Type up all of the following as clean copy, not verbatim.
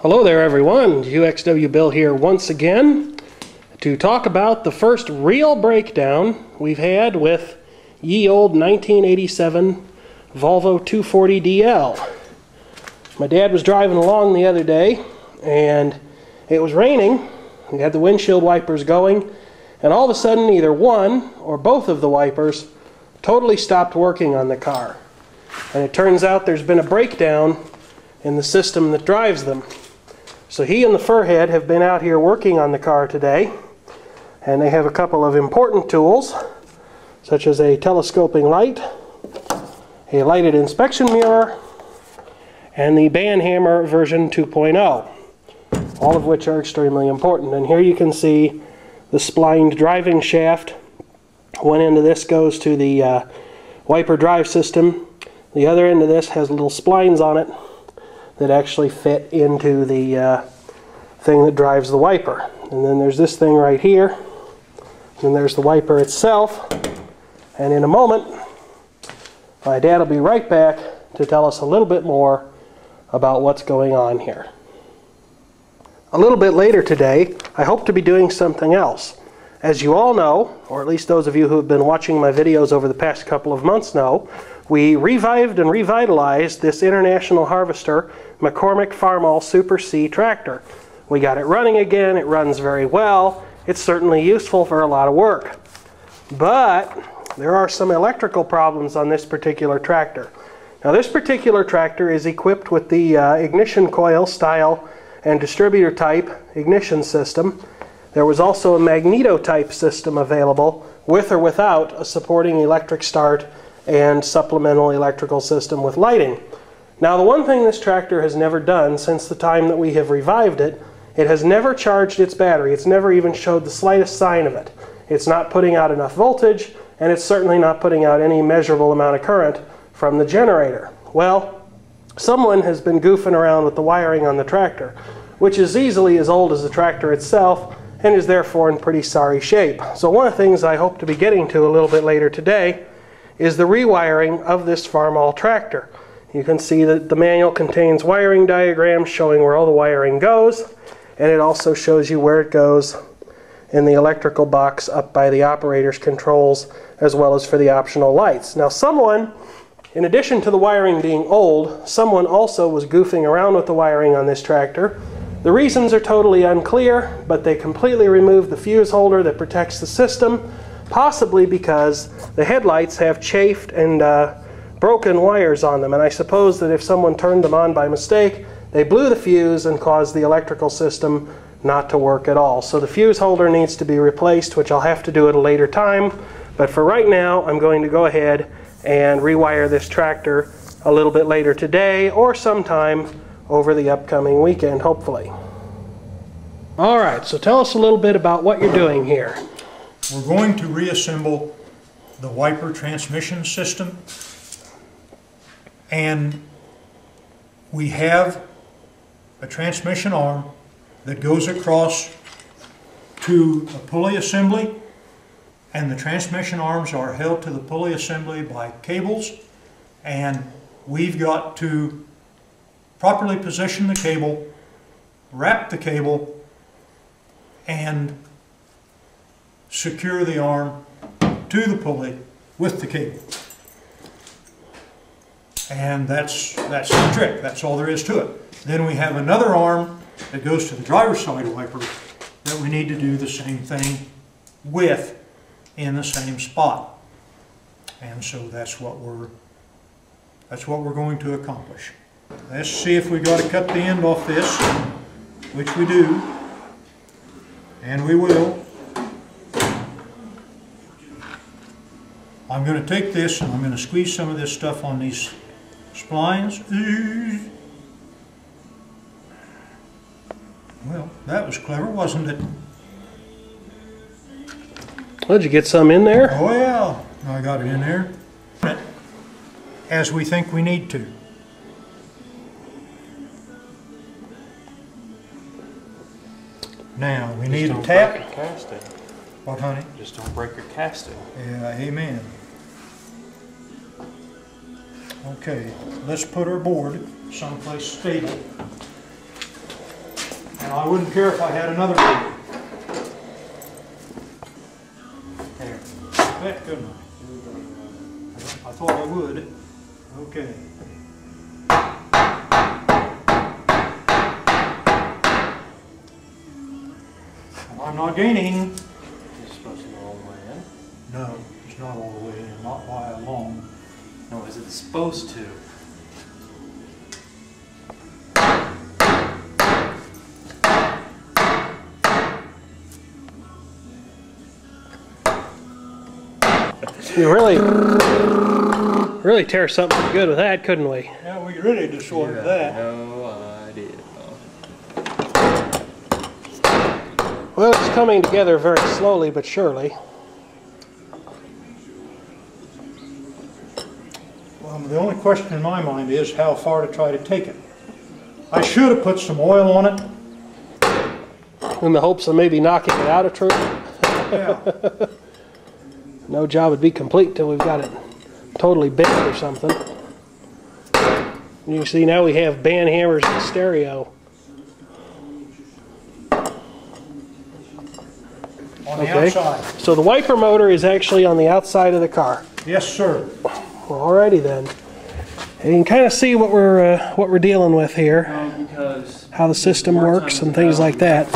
Hello there everyone, UXW Bill here once again to talk about the first real breakdown we've had with ye old 1987 Volvo 240DL. My dad was driving along the other day and it was raining. We had the windshield wipers going and all of a sudden either one or both of the wipers totally stopped working on the car. And it turns out there's been a breakdown in the system that drives them. So he and the furhead have been out here working on the car today, and they have a couple of important tools, such as a telescoping light, a lighted inspection mirror, and the band hammer version 2.0, all of which are extremely important. And here you can see the splined driving shaft. One end of this goes to the wiper drive system. The other end of this has little splines on it that actually fit into the thing that drives the wiper. And then there's this thing right here. And there's the wiper itself. And in a moment, my dad will be right back to tell us a little bit more about what's going on here. A little bit later today, I hope to be doing something else. As you all know, or at least those of you who have been watching my videos over the past couple of months know, we revived and revitalized this International Harvester McCormick Farmall Super C tractor. We got it running again. It runs very well. It's certainly useful for a lot of work. But there are some electrical problems on this particular tractor. Now this particular tractor is equipped with the ignition coil style and distributor type ignition system. There was also a magneto type system available with or without a supporting electric start and supplemental electrical system with lighting. Now the one thing this tractor has never done since the time that we have revived it, it has never charged its battery. It's never even showed the slightest sign of it. It's not putting out enough voltage, and it's certainly not putting out any measurable amount of current from the generator. Well, someone has been goofing around with the wiring on the tractor, which is easily as old as the tractor itself and is therefore in pretty sorry shape. So one of the things I hope to be getting to a little bit later today is the rewiring of this Farmall tractor. You can see that the manual contains wiring diagrams showing where all the wiring goes, and it also shows you where it goes in the electrical box up by the operator's controls, as well as for the optional lights. Now someone, in addition to the wiring being old, someone also was goofing around with the wiring on this tractor. The reasons are totally unclear, but they completely removed the fuse holder that protects the system, possibly because the headlights have chafed and broken wires on them. And I suppose that if someone turned them on by mistake, they blew the fuse and caused the electrical system not to work at all. So the fuse holder needs to be replaced, which I'll have to do at a later time. But for right now, I'm going to go ahead and rewire this tractor a little bit later today or sometime over the upcoming weekend, hopefully. All right, so tell us a little bit about what you're doing here. We're going to reassemble the wiper transmission system, and we have a transmission arm that goes across to a pulley assembly, and the transmission arms are held to the pulley assembly by cables, and we've got to properly position the cable, wrap the cable, and secure the arm to the pulley with the cable. And that's the trick. That's all there is to it. Then we have another arm that goes to the driver's side wiper that we need to do the same thing with in the same spot. And so that's what we're going to accomplish. Let's see if we got to cut the end off this, which we do, and we will. I'm going to take this and I'm going to squeeze some of this stuff on these splines. Well, that was clever, wasn't it? Did you get some in there? Oh yeah, I got it in there. As we think we need to. Now, we need a tap. Break your casting. What, honey? Just don't break your casting. Yeah, amen. Okay, let's put our board someplace stable. Now, I wouldn't care if I had another one. There. That good enough. I thought I would. Okay. I'm not gaining. It's supposed to go all the way in? No, it's not all the way in, not by a long. No, is it supposed to? You really tear something pretty good with that, couldn't we? Yeah, we really disordered that. No idea. Well, it's coming together very slowly but surely. Well, the only question in my mind is how far to try to take it. I should have put some oil on it. In the hopes of maybe knocking it out of truth. Yeah. No job would be complete till we've got it totally bent or something. You see, now we have band hammers and stereo. On the outside. So the wiper motor is actually on the outside of the car. Yes, sir. Well, alrighty then. And you can kind of see what we're dealing with here, Because how the system works and things like that.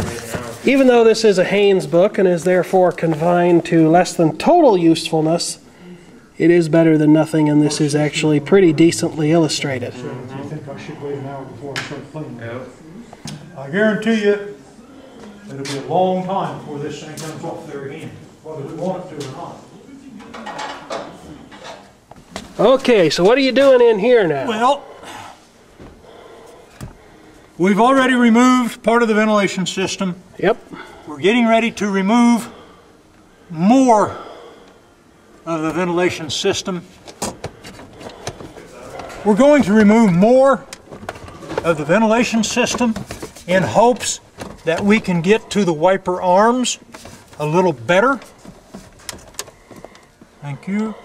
Even though this is a Haynes book and is therefore confined to less than total usefulness, it is better than nothing, and this is actually pretty decently illustrated. Do you think I should wait an hour before I start playing? Yep. I guarantee you, it'll be a long time before this thing comes off there again, whether we want it to or not. Okay, so what are you doing in here now? Well, we've already removed part of the ventilation system. Yep. We're getting ready to remove more of the ventilation system. We're going to remove more of the ventilation system in hopes that we can get to the wiper arms a little better. Thank you.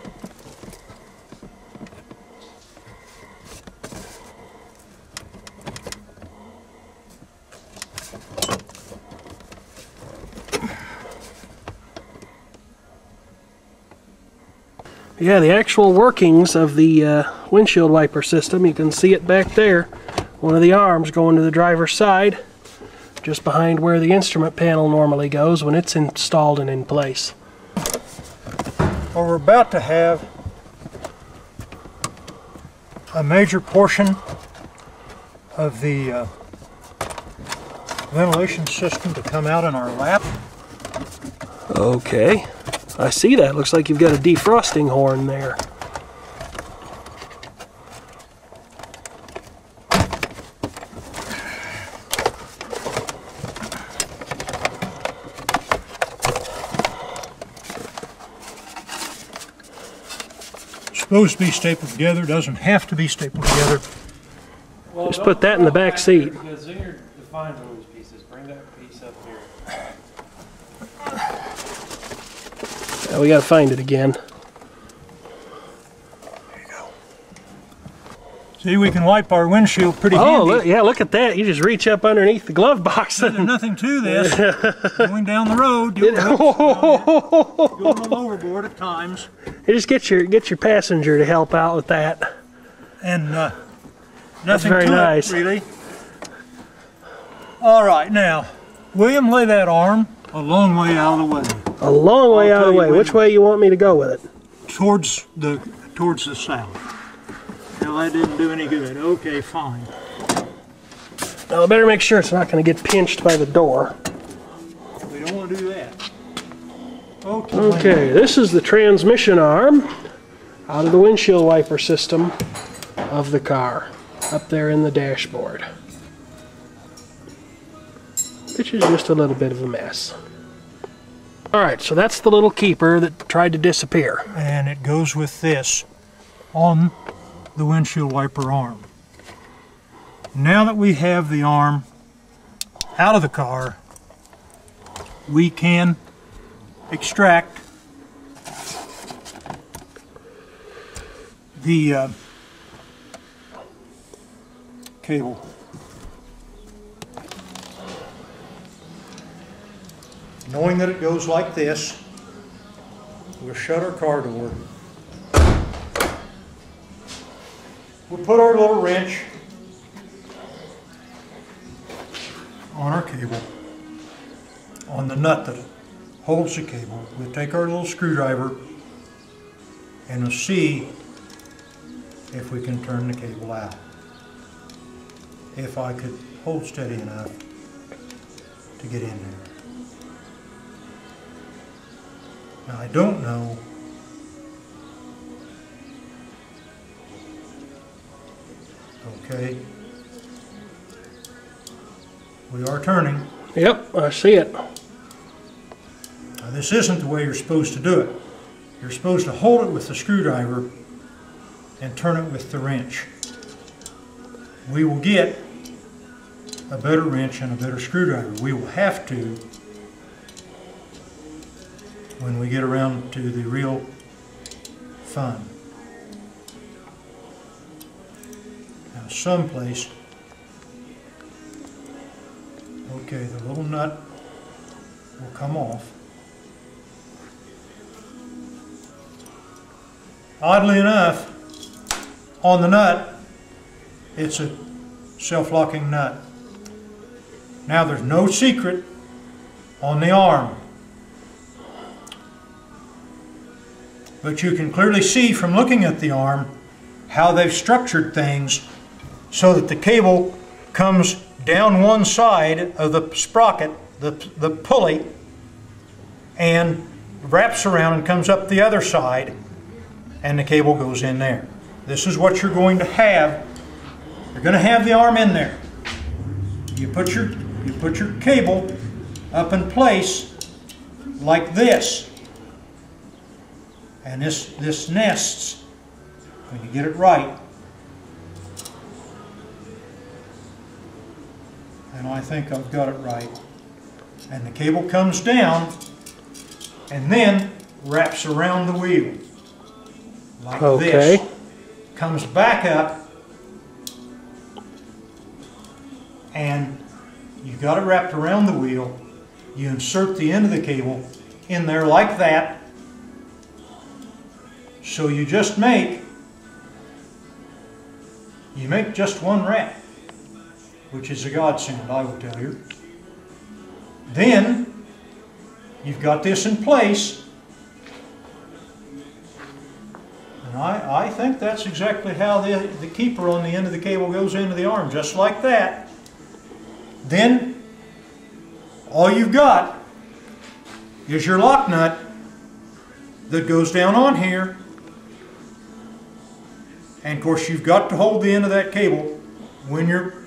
Yeah, the actual workings of the windshield wiper system, you can see it back there. One of the arms going to the driver's side, just behind where the instrument panel normally goes when it's installed and in place. Well, we're about to have a major portion of the ventilation system to come out in our lap. Okay, I see that. Looks like you've got a defrosting horn there. Supposed to be stapled together, doesn't have to be stapled together. Well, Just put that in the back seat. Because then you're defined all these pieces. Bring that piece up here. We gotta find it again. There you go. See, we can wipe our windshield pretty Oh, handy. yeah, look at that. You just reach up underneath the glove box. There's nothing to this. Going down the road, You going a little overboard at times. just get your passenger to help out with that. And nothing very to nice. it, really. All right, now, William, lay that arm a long way out of the way. A long way out of the way. tell you Which way you want me to go with it? Towards the south. Well, that didn't do any good. Okay, fine. Now I better make sure it's not going to get pinched by the door. We don't want to do that. Okay. Okay, this is the transmission arm out of the windshield wiper system of the car, up there in the dashboard, which is just a little bit of a mess. Alright, so that's the little keeper that tried to disappear. And it goes with this on the windshield wiper arm. Now that we have the arm out of the car, we can extract the cable. knowing that it goes like this, we'll shut our car door. We'll put our little wrench on our cable, on the nut that holds the cable. We'll take our little screwdriver and we'll see if we can turn the cable out. If I could hold steady enough to get in there. Now I don't know okay. We are turning. Yep, I see it. Now this isn't the way you're supposed to do it. You're supposed to hold it with the screwdriver and turn it with the wrench. We will get a better wrench and a better screwdriver. We will have to when we get around to the real fun. Now someplace, okay, the little nut will come off. Oddly enough, on the nut, it's a self-locking nut. Now there's no secret on the arm. But you can clearly see from looking at the arm how they've structured things so that the cable comes down one side of the sprocket, the pulley, and wraps around and comes up the other side, and the cable goes in there. This is what you're going to have. You're going to have the arm in there. You put your cable up in place like this. And this nests when you get it right. And I think I've got it right. And the cable comes down and then wraps around the wheel like this. Comes back up and you've got it wrapped around the wheel. You insert the end of the cable in there like that. So you make just one wrap, which is a godsend, I will tell you. Then you've got this in place, and I think that's exactly how the keeper on the end of the cable goes into the arm, just like that. Then all you've got is your lock nut that goes down on here. And of course you've got to hold the end of that cable when you're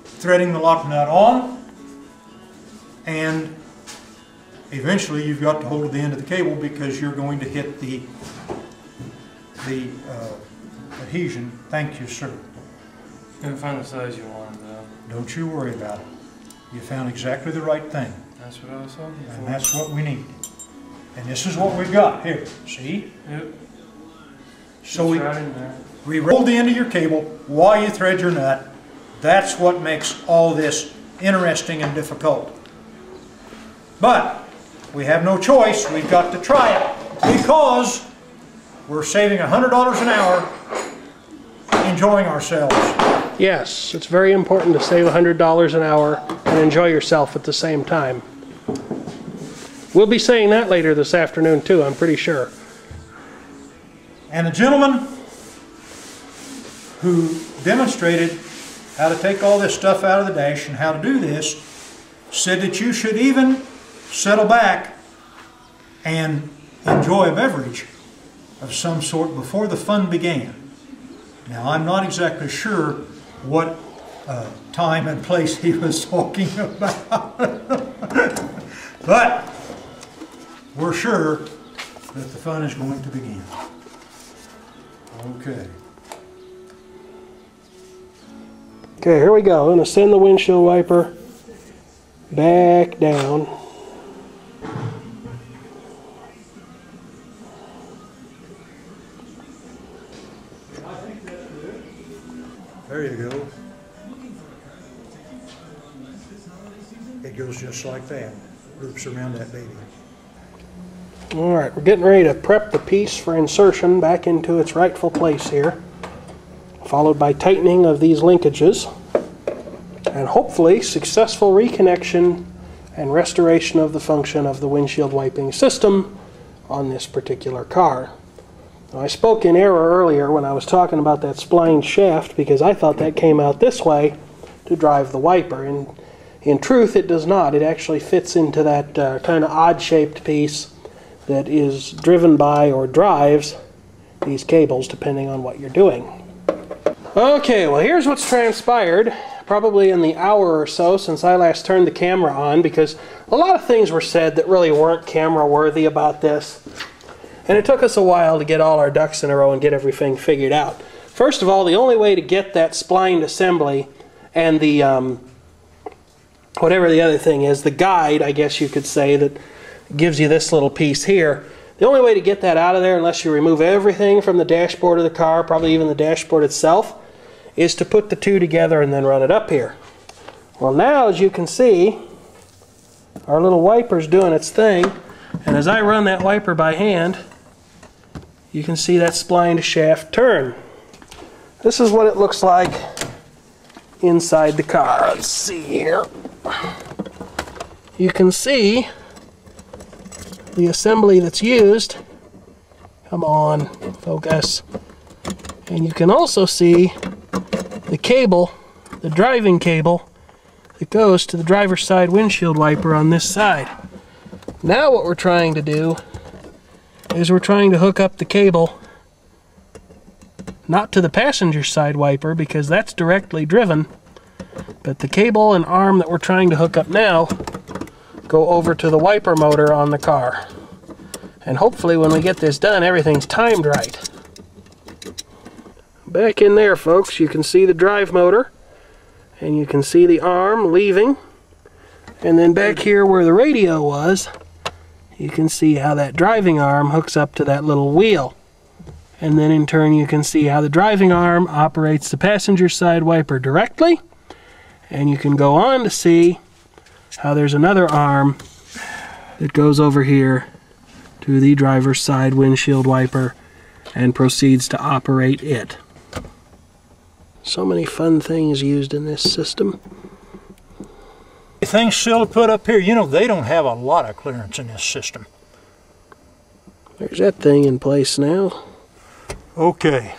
threading the lock nut on, and eventually you've got to hold the end of the cable because you're going to hit the adhesion. Thank you, sir. Couldn't find the size you wanted though. Don't you worry about it. You found exactly the right thing. That's what I was hoping for. And that's what we need. And this is what we've got here. See? Yep. So Right we roll the end of your cable while you thread your nut. That's what makes all this interesting and difficult. But we have no choice. We've got to try it because we're saving $100 an hour enjoying ourselves. Yes, it's very important to save $100 an hour and enjoy yourself at the same time. We'll be saying that later this afternoon too, I'm pretty sure. And the gentleman who demonstrated how to take all this stuff out of the dash and how to do this said that you should even settle back and enjoy a beverage of some sort before the fun began. Now, I'm not exactly sure what time and place he was talking about, but we're sure that the fun is going to begin. Okay. Okay, here we go. I'm going to send the windshield wiper back down. There you go. It goes just like that. loops around that baby. All right, we're getting ready to prep the piece for insertion back into its rightful place here, followed by tightening of these linkages, and hopefully successful reconnection and restoration of the function of the windshield wiping system on this particular car. Now, I spoke in error earlier when I was talking about that spline shaft because I thought that came out this way to drive the wiper. And in truth, it does not. It actually fits into that kind of odd-shaped piece that is driven by or drives these cables depending on what you're doing. Okay, well here's what's transpired probably in the hour or so since I last turned the camera on, because a lot of things were said that really weren't camera worthy about this, and it took us a while to get all our ducks in a row and get everything figured out. First of all, the only way to get that splined assembly and the whatever the other thing is, the guide, I guess you could say, that gives you this little piece here, the only way to get that out of there, unless you remove everything from the dashboard of the car, probably even the dashboard itself, is to put the two together and then run it up here. Well, now as you can see, our little wiper's doing its thing, and as I run that wiper by hand, you can see that splined shaft turn. This is what it looks like inside the car. Let's see here. You can see the assembly that's used. Come on, focus. And you can also see the cable, the driving cable, that goes to the driver's side windshield wiper on this side. Now what we're trying to do is we're trying to hook up the cable not to the passenger side wiper because that's directly driven, but the cable and arm that we're trying to hook up now go over to the wiper motor on the car. And hopefully when we get this done, everything's timed right. Back in there, folks, you can see the drive motor, and you can see the arm leaving. And then back here where the radio was, you can see how that driving arm hooks up to that little wheel. And then in turn you can see how the driving arm operates the passenger side wiper directly. And you can go on to see how there's another arm that goes over here to the driver's side windshield wiper and proceeds to operate it. So many fun things used in this system. Things still to put up here, you know, they don't have a lot of clearance in this system. There's that thing in place now. Okay,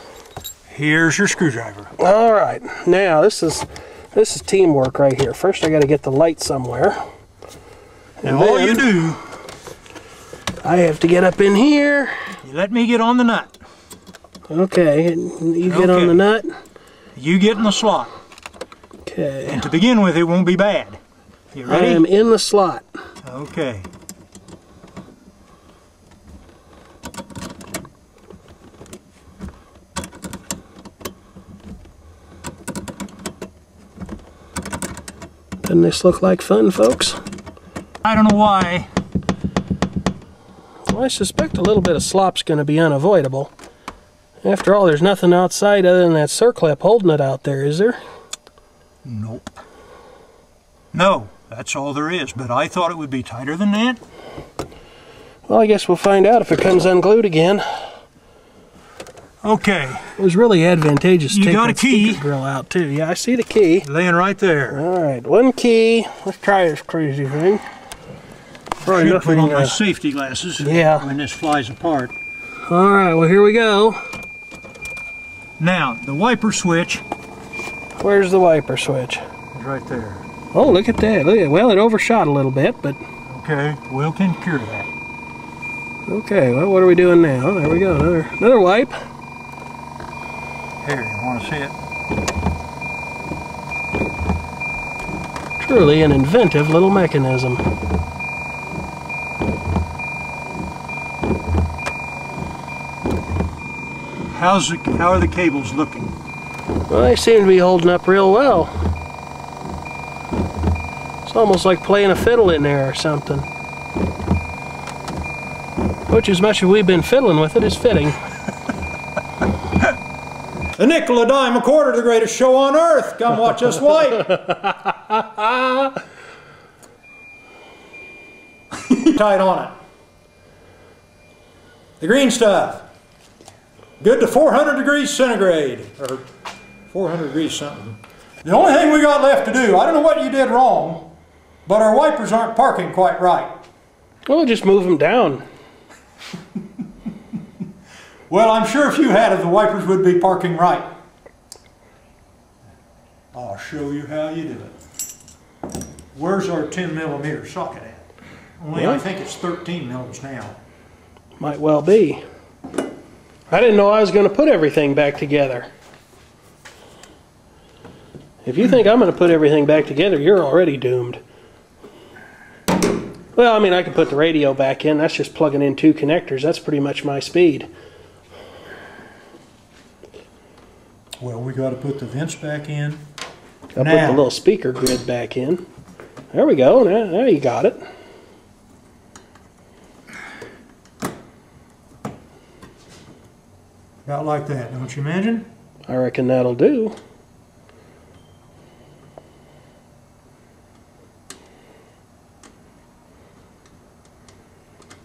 here's your screwdriver. All right, now this is teamwork right here. First I got to get the light somewhere. And all you do, I have to get up in here. You let me get on the nut. Okay, you get on the nut. You get in the slot. Okay. And to begin with, it won't be bad. You ready? I am in the slot. Okay. Doesn't this look like fun, folks? I don't know why. Well, I suspect a little bit of slop's going to be unavoidable. After all, there's nothing outside other than that circlip holding it out there, is there? Nope. No, that's all there is, but I thought it would be tighter than that. Well, I guess we'll find out if it comes unglued again. Okay. It was really advantageous to You take got that a key? speaker grill out, too. Yeah, I see the key. Laying right there. All right, one key. Let's try this crazy thing. I should put on my safety glasses when this flies apart. All right, well, here we go. Now, the wiper switch. Where's the wiper switch? Is right there. Oh, look at that. Look at, well, it overshot a little bit, but... Okay, we'll can cure that. Okay, well, what are we doing now? There we go, another wipe. Here, you want to see it? Truly an inventive little mechanism. How are the cables looking? Well, they seem to be holding up real well. It's almost like playing a fiddle in there or something. Which, as much as we've been fiddling with it, is fitting. A nickel, a dime, a quarter, the greatest show on earth. Come watch us wipe. keep tight on it. The green stuff. Good to 400 degrees centigrade, or 400 degrees something. The only thing we got left to do, I don't know what you did wrong, but our wipers aren't parking quite right. Well, just move them down. Well, I'm sure if you had it, the wipers would be parking right. I'll show you how you do it. Where's our 10mm socket at? Only I think it's 13 mils now. Might well be. I didn't know I was going to put everything back together. If you think I'm going to put everything back together, you're already doomed. Well, I mean, I can put the radio back in. That's just plugging in 2 connectors. That's pretty much my speed. Well, we got to put the vents back in. I'll put the little speaker grid back in. There we go. Now you got it. About like that, don't you imagine? I reckon that'll do.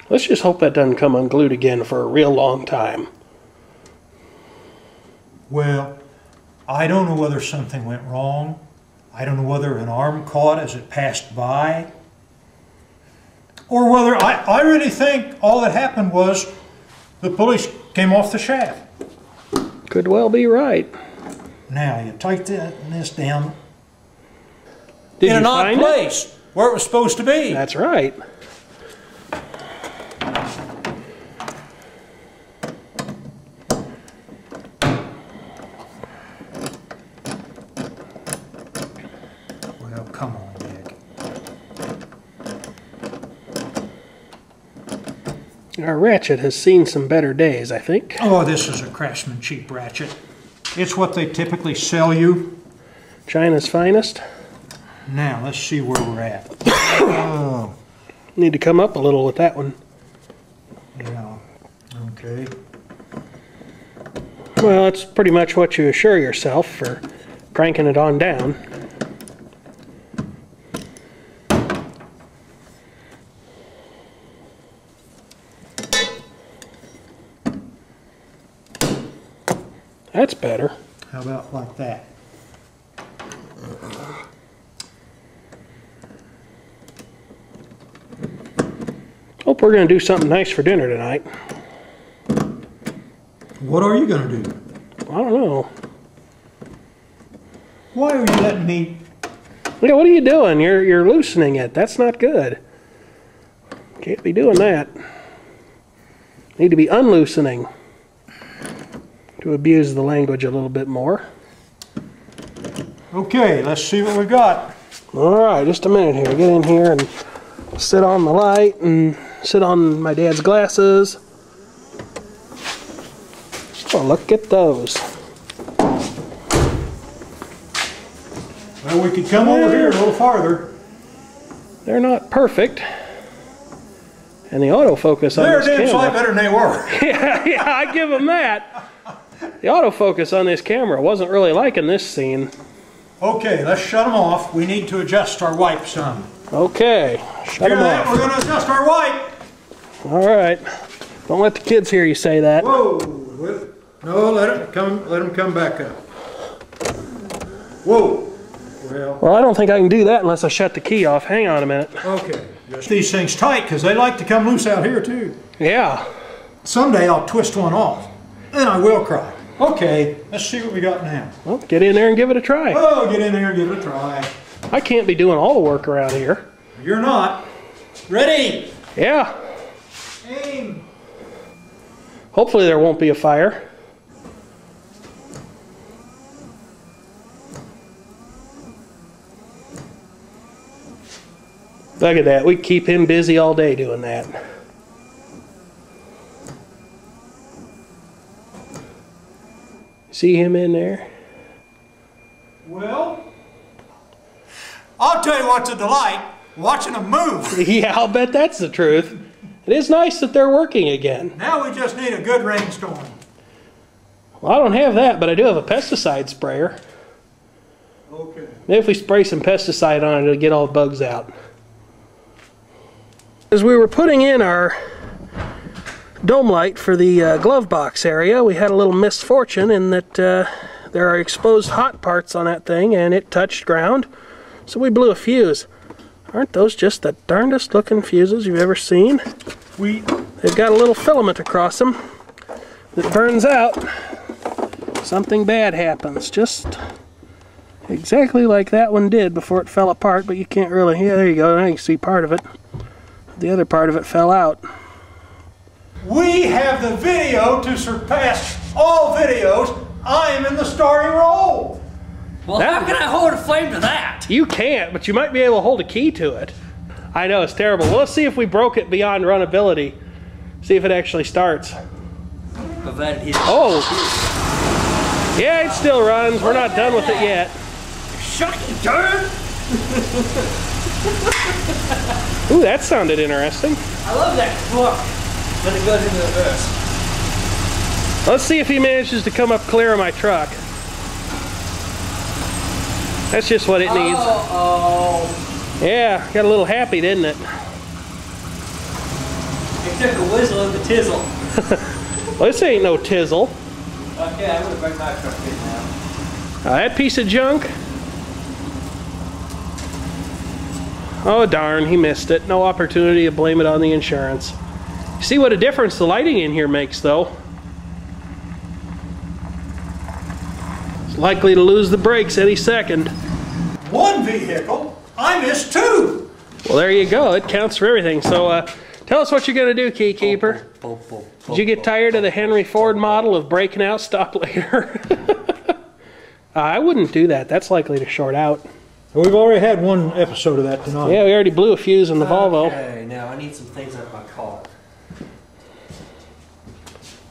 Let's just hope that doesn't come unglued again for a real long time. Well, I don't know whether something went wrong. I don't know whether an arm caught as it passed by. Or whether, I really think all that happened was the pulley came off the shaft. Could well be right. Now, you tighten this down Did in you an odd find place where it was supposed to be. That's right. Well, come on, Nick. Our ratchet has seen some better days, I think. Oh, this is a Craftsman cheap ratchet. It's what they typically sell you. China's finest. Now, let's see where we're at. Oh, Need to come up a little with that one. yeah. Okay. Well, that's pretty much what you assure yourself for cranking it on down. That's better. How about like that? Hope we're going to do something nice for dinner tonight. What are you going to do? I don't know. Why are you letting me? Yeah, what are you doing? You're loosening it. That's not good. Can't be doing that. Need to be unloosening. To abuse the language a little bit more. Okay, let's see what we got. Alright, just a minute here. Get in here and sit on the light and sit on my dad's glasses. Oh, look at those. Well, we could come over here a little farther. They're not perfect. And the autofocus on They're this a damn sight camera. better than they were. yeah, I give them that. The autofocus on this camera wasn't really liking this scene. Okay, let's shut them off. We need to adjust our wipe some. Okay, shut Hear them that? off. We're going to adjust our wipe. Alright. Don't let the kids hear you say that. Whoa. No, let them come back up. Whoa. Well, I don't think I can do that unless I shut the key off. Hang on a minute. Okay. Just these things tight because they like to come loose out here too. Yeah. Someday I'll twist one off. Then I will cry. Okay, let's see what we got now. Well, get in there and give it a try. Oh, get in there and give it a try. I can't be doing all the work around here. You're not. Ready? Yeah. Aim. Hopefully there won't be a fire. Look at that. We keep him busy all day doing that. See him in there? Well, I'll tell you what's a delight, watching them move. Yeah, I'll bet that's the truth. It is nice that they're working again. Now we just need a good rainstorm. Well, I don't have that, but I do have a pesticide sprayer. Okay. Maybe if we spray some pesticide on it, it'll get all the bugs out. As we were putting in our dome light for the glove box area, we had a little misfortune in that there are exposed hot parts on that thing and it touched ground, so we blew a fuse. Aren't those just the darndest looking fuses you've ever seen? They've got a little filament across them that burns out. Something bad happens, just exactly like that one did before it fell apart, but you can't really, yeah, there you go, now you can see part of it. The other part of it fell out. We have the video to surpass all videos. I am in the starring role. Well, how can I hold a flame to that? You can't, but you might be able to hold a key to it. I know, it's terrible. Well, let's see if we broke it beyond runnability. See if it actually starts. Oh! Yeah, it still runs. We're not done with it yet. Shut you, turd! Ooh, that sounded interesting. I love that cluck when it goes into the earth. Let's see if he manages to come up clear of my truck. That's just what it needs. Uh-oh. Yeah, got a little happy, didn't it? It took a whistle of the tizzle. Well, this ain't no tizzle. Okay, I'm gonna bring my truck in now. That piece of junk. Oh darn, he missed it. No opportunity to blame it on the insurance. See what a difference the lighting in here makes, though. It's likely to lose the brakes any second. One vehicle, I missed two. Well, there you go. It counts for everything. So, tell us what you're going to do, Key Keeper. Did you get tired of the Henry Ford model of breaking out, stop later? I wouldn't do that. That's likely to short out. We've already had one episode of that tonight. Yeah, we already blew a fuse in the Volvo. Okay, now I need some things out of my car.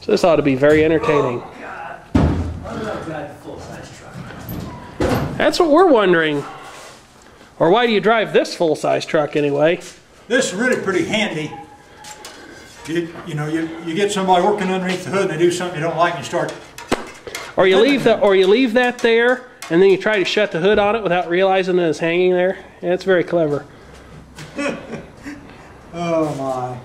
So this ought to be very entertaining. Oh, God. Why do I drive a full-size truck? That's what we're wondering. Or why do you drive this full-size truck anyway? This is really pretty handy. You get somebody working underneath the hood and they do something you don't like and you start. Or you leave that there and then you try to shut the hood on it without realizing that it's hanging there. Yeah, it's very clever. Oh my.